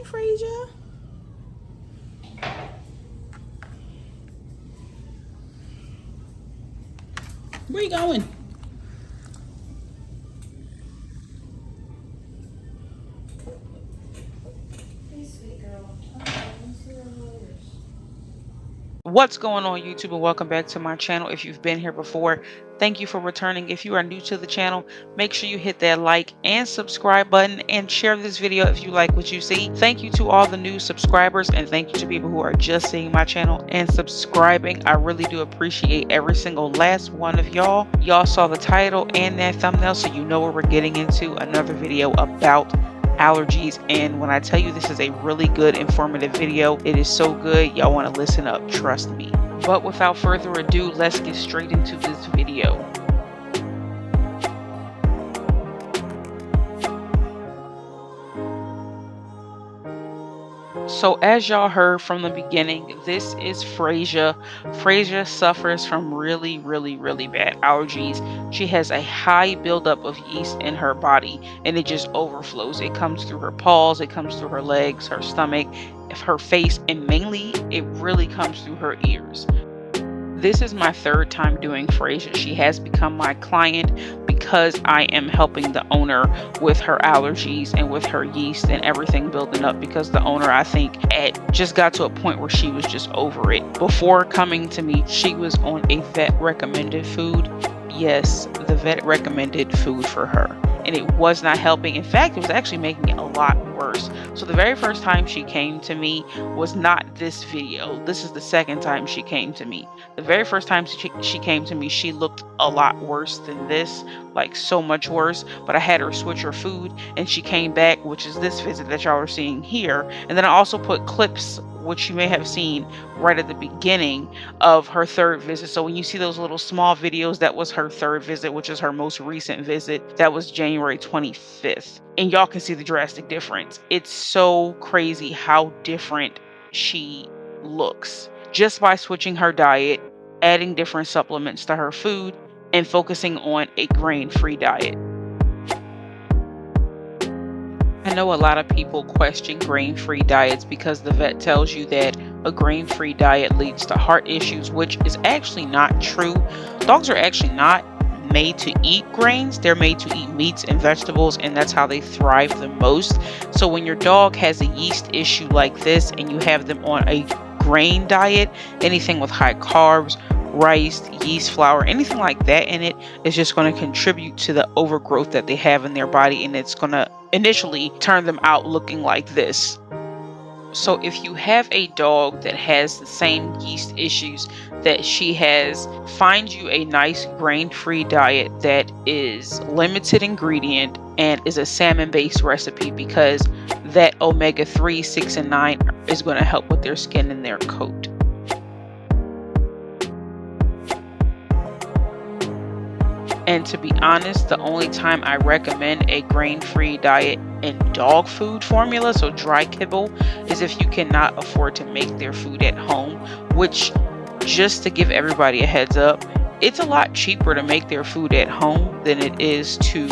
Frazier. Where you going? What's going on, YouTube, and welcome back to my channel. If you've been here before, thank you for returning. If you are new to the channel, make sure you hit that like and subscribe button and share this video if you like what you see. Thank you to all the new subscribers, and thank you to people who are just seeing my channel and subscribing. I really do appreciate every single last one of y'all. Y'all saw the title and that thumbnail, so you know where we're getting into another video about allergies. And when I tell you this is a really good informative video, it is so good y'all want to listen up, trust me. But without further ado, let's get straight into this video. So as y'all heard from the beginning, this is Frazier. Frazier suffers from really bad allergies. She has a high buildup of yeast in her body, and it just overflows. It comes through her paws, it comes through her legs, her stomach, her face, and mainly it really comes through her ears. This is my third time doing Frazier. She has become my client because I am helping the owner with her allergies and with her yeast and everything building up, because the owner, I think, just got to a point where she was just over it. Before coming to me, she was on a vet recommended food. Yes, the vet recommended food for her, and it was not helping. In fact, it was actually making it a lot worse. So the very first time she came to me was not this video. This is the second time she came to me. The very first time she came to me, she looked a lot worse than this, like so much worse. But I had her switch her food, and she came back, which is this visit that y'all are seeing here. And then I also put clips, which you may have seen right at the beginning of her third visit. So when you see those little small videos, that was her third visit, which is her most recent visit. That was January 25th. And y'all can see the drastic difference. It's so crazy how different she looks just by switching her diet, adding different supplements to her food, and focusing on a grain-free diet. I know a lot of people question grain-free diets because the vet tells you that a grain-free diet leads to heart issues, which is actually not true. Dogs are actually not made to eat grains. They're made to eat meats and vegetables, and that's how they thrive the most. So when your dog has a yeast issue like this and you have them on a grain diet, anything with high carbs, rice, yeast, flour, anything like that in it, is just going to contribute to the overgrowth that they have in their body, and it's going to initially turn them out looking like this. So if you have a dog that has the same yeast issues that she has, find you a nice grain-free diet that is limited ingredient and is a salmon-based recipe, because that omega-3, 6, and 9 is going to help with their skin and their coat. And to be honest, the only time I recommend a grain-free diet in dog food formula, so dry kibble, is if you cannot afford to make their food at home, which, just to give everybody a heads up, it's a lot cheaper to make their food at home than it is to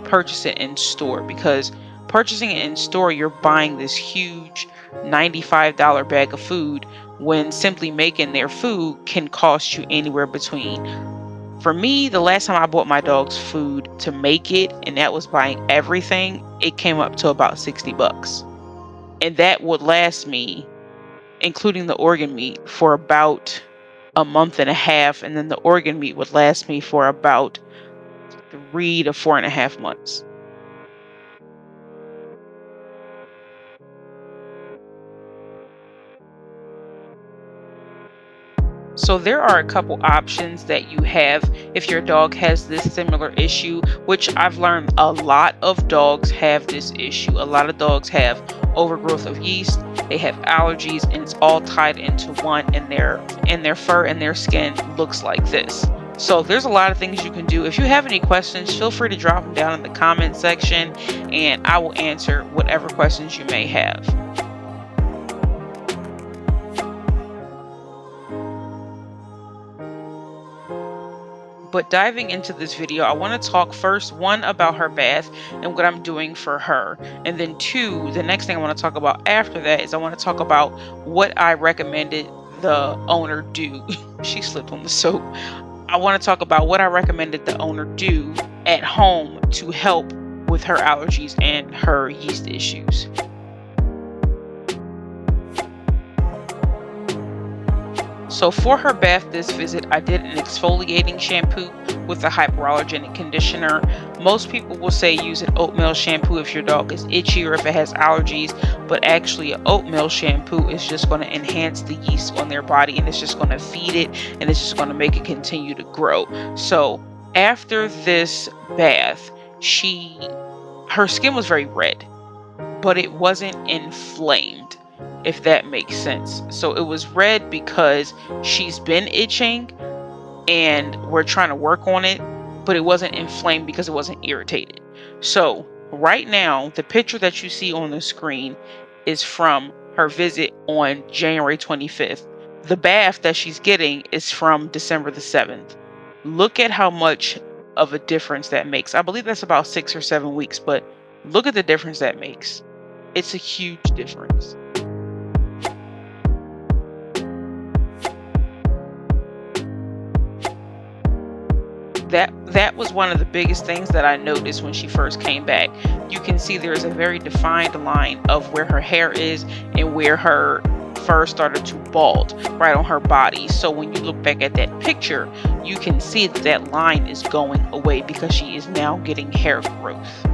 purchase it in store, because purchasing it in store, you're buying this huge $95 bag of food, when simply making their food can cost you anywhere between, for me, the last time I bought my dog's food to make it, and that was buying everything, it came up to about 60 bucks. And that would last me, including the organ meat, for about a month and a half. And then the organ meat would last me for about 3 to 4.5 months. So there are a couple options that you have if your dog has this similar issue, which I've learned a lot of dogs have this issue. A lot of dogs have overgrowth of yeast, they have allergies, and it's all tied into one, and their fur and their skin looks like this. So there's a lot of things you can do. If you have any questions, feel free to drop them down in the comment section, and I will answer whatever questions you may have. But diving into this video, I want to talk first, one, about her bath and what I'm doing for her. And then two, the next thing I want to talk about after that is I want to talk about what I recommended the owner do. She slipped on the soap. I want to talk about what I recommended the owner do at home to help with her allergies and her yeast issues. So for her bath this visit, I did an exfoliating shampoo with a hypoallergenic conditioner. Most people will say use an oatmeal shampoo if your dog is itchy or if it has allergies, but actually an oatmeal shampoo is just going to enhance the yeast on their body, and it's just going to feed it, and it's just going to make it continue to grow. So after this bath, her skin was very red, but it wasn't inflamed, if that makes sense. So it was red because she's been itching and we're trying to work on it, but it wasn't inflamed because it wasn't irritated. So right now, the picture that you see on the screen is from her visit on January 25th. The bath that she's getting is from December the 7th. Look at how much of a difference that makes. I believe that's about 6 or 7 weeks, but look at the difference that makes. It's a huge difference. That was one of the biggest things that I noticed when she first came back. You can see there's a very defined line of where her hair is and where her fur started to bald right on her body. So when you look back at that picture, you can see that line is going away because she is now getting hair growth.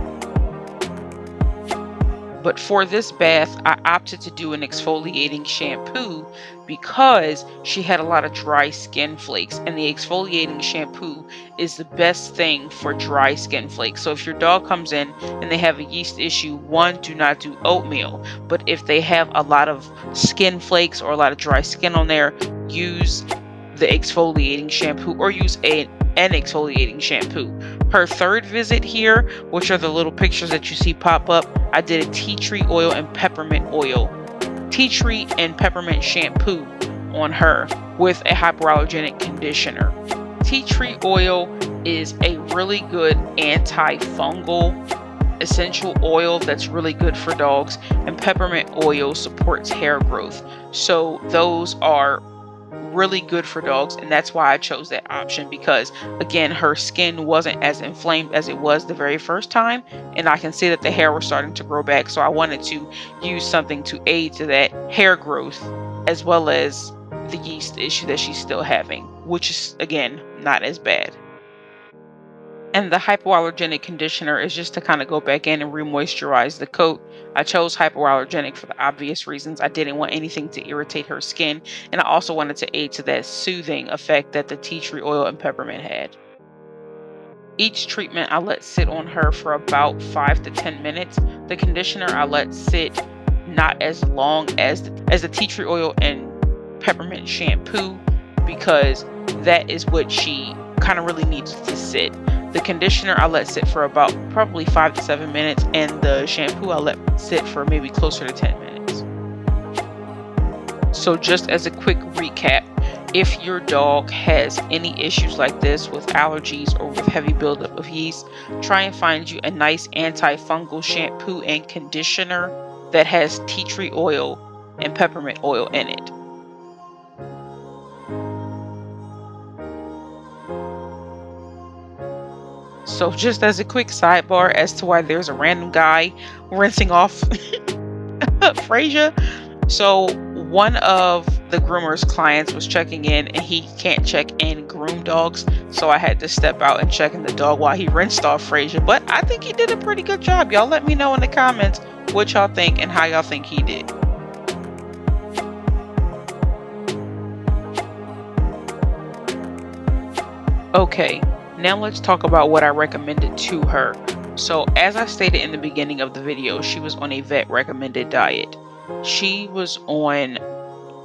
But for this bath, I opted to do an exfoliating shampoo because she had a lot of dry skin flakes, and the exfoliating shampoo is the best thing for dry skin flakes. So if your dog comes in and they have a yeast issue, one, do not do oatmeal. But if they have a lot of skin flakes or a lot of dry skin on there, use the exfoliating shampoo or use an exfoliating shampoo. Her third visit here, which are the little pictures that you see pop up, I did a tea tree oil and peppermint shampoo on her with a hypoallergenic conditioner. Tea tree oil is a really good antifungal essential oil that's really good for dogs, and peppermint oil supports hair growth. So those are really good for dogs, and that's why I chose that option, because again, her skin wasn't as inflamed as it was the very first time, and I can see that the hair was starting to grow back. So I wanted to use something to aid to that hair growth as well as the yeast issue that she's still having, which is again not as bad. And the hypoallergenic conditioner is just to kind of go back in and re-moisturize the coat. I chose hypoallergenic for the obvious reasons. I didn't want anything to irritate her skin, and I also wanted to aid to that soothing effect that the tea tree oil and peppermint had. Each treatment I let sit on her for about 5 to 10 minutes. The conditioner I let sit not as long as the tea tree oil and peppermint shampoo, because that is what she kind of really needs to sit. The conditioner I let sit for about probably 5 to 7 minutes, and the shampoo I let sit for maybe closer to 10 minutes. So just as a quick recap, if your dog has any issues like this with allergies or with heavy buildup of yeast, try and find you a nice antifungal shampoo and conditioner that has tea tree oil and peppermint oil in it. So just as a quick sidebar as to why there's a random guy rinsing off Frasier. So one of the groomer's clients was checking in, and he can't check in groom dogs. So I had to step out and check in the dog while he rinsed off Frasier. But I think he did a pretty good job. Y'all let me know in the comments what y'all think and how y'all think he did. Okay. Now let's talk about what I recommended to her. So as I stated in the beginning of the video, she was on a vet recommended diet. She was on,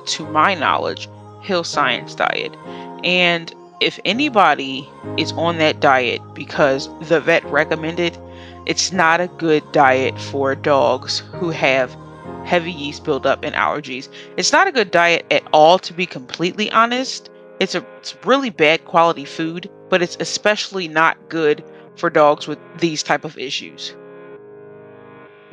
to my knowledge, Hill Science diet. And if anybody is on that diet because the vet recommended, it's not a good diet for dogs who have heavy yeast buildup and allergies. It's not a good diet at all, to be completely honest. It's really bad quality food. but it's especially not good for dogs with these type of issues.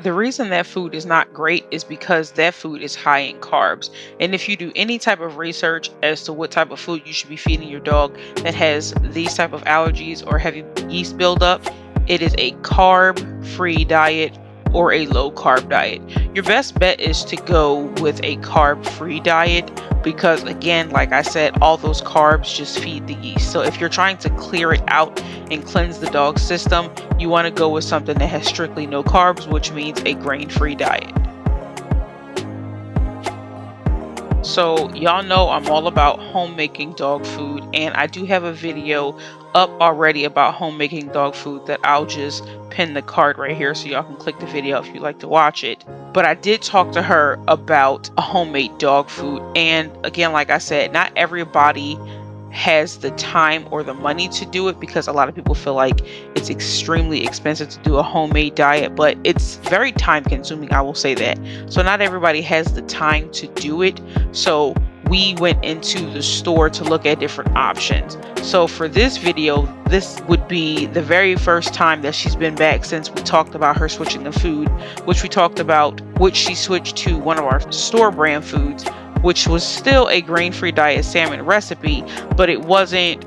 The reason that food is not great is because that food is high in carbs. And if you do any type of research as to what type of food you should be feeding your dog that has these type of allergies or heavy yeast buildup, it is a carb-free diet or a low-carb diet. Your best bet is to go with a carb-free diet because, again, like I said, all those carbs just feed the yeast. So if you're trying to clear it out and cleanse the dog's system, you want to go with something that has strictly no carbs, which means a grain-free diet. So y'all know I'm all about homemaking dog food, and I do have a video up already about homemaking dog food that I'll just pin the card right here so y'all can click the video if you'd like to watch it. But I did talk to her about a homemade dog food, and again, like I said, not everybody has the time or the money to do it because a lot of people feel like it's extremely expensive to do a homemade diet, but it's very time consuming, I will say that. So not everybody has the time to do it. So we went into the store to look at different options. So for this video, this would be the very first time that she's been back since we talked about her switching the food, which we talked about, which she switched to one of our store brand foods, which was still a grain-free diet salmon recipe, but it wasn't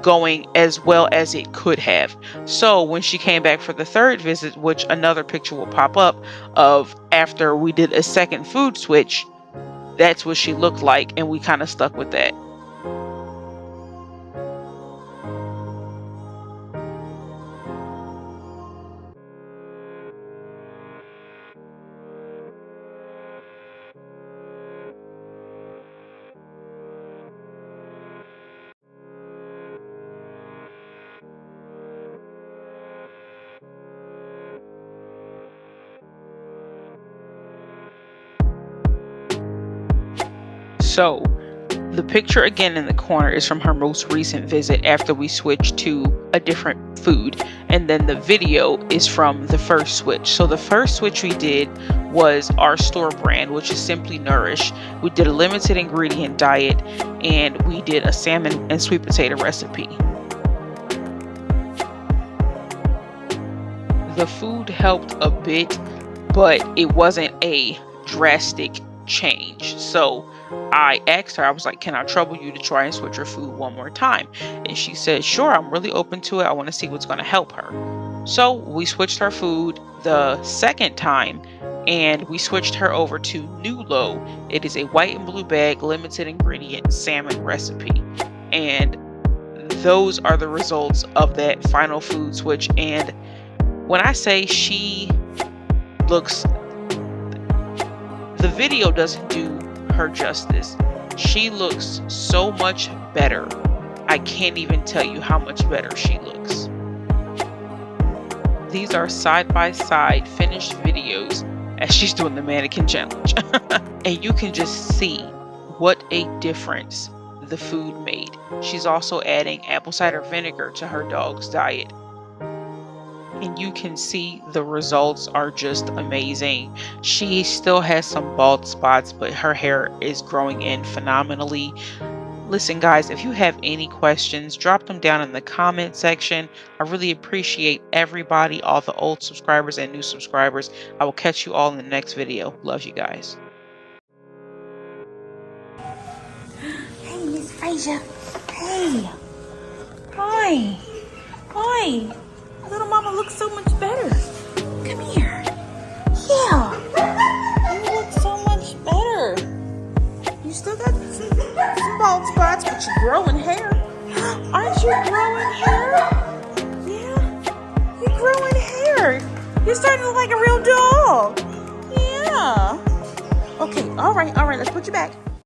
going as well as it could have. So when she came back for the third visit, which another picture will pop up of after we did a second food switch, that's what she looked like, and we kind of stuck with that. So the picture again in the corner is from her most recent visit after we switched to a different food. And then the video is from the first switch. So the first switch we did was our store brand, which is Simply Nourish. We did a limited ingredient diet, and we did a salmon and sweet potato recipe. The food helped a bit, but it wasn't a drastic change. So I asked her, I was like, can I trouble you to try and switch her food one more time? And she said, sure, I'm really open to it. I want to see what's going to help her. So we switched her food the second time, and we switched her over to New Low. It is a white and blue bag, limited ingredient salmon recipe. And those are the results of that final food switch. And when I say she looks, the video doesn't do her justice. She looks so much better. I can't even tell you how much better she looks. These are side-by-side finished videos as she's doing the mannequin challenge. And you can just see what a difference the food made. She's also adding apple cider vinegar to her dog's diet. And you can see the results are just amazing. She still has some bald spots, but her hair is growing in phenomenally. Listen, guys, if you have any questions, drop them down in the comment section. I really appreciate everybody, all the old subscribers and new subscribers. I will catch you all in the next video. Love you guys. Hey, Miss Frazier. Hey. Hi. Hi. Little mama looks so much better. Come here. Yeah. You look so much better. You still got some bald spots, but you're growing hair. Aren't you growing hair? Yeah. You're growing hair. You're starting to look like a real dog. Yeah. Okay, all right. Let's put you back.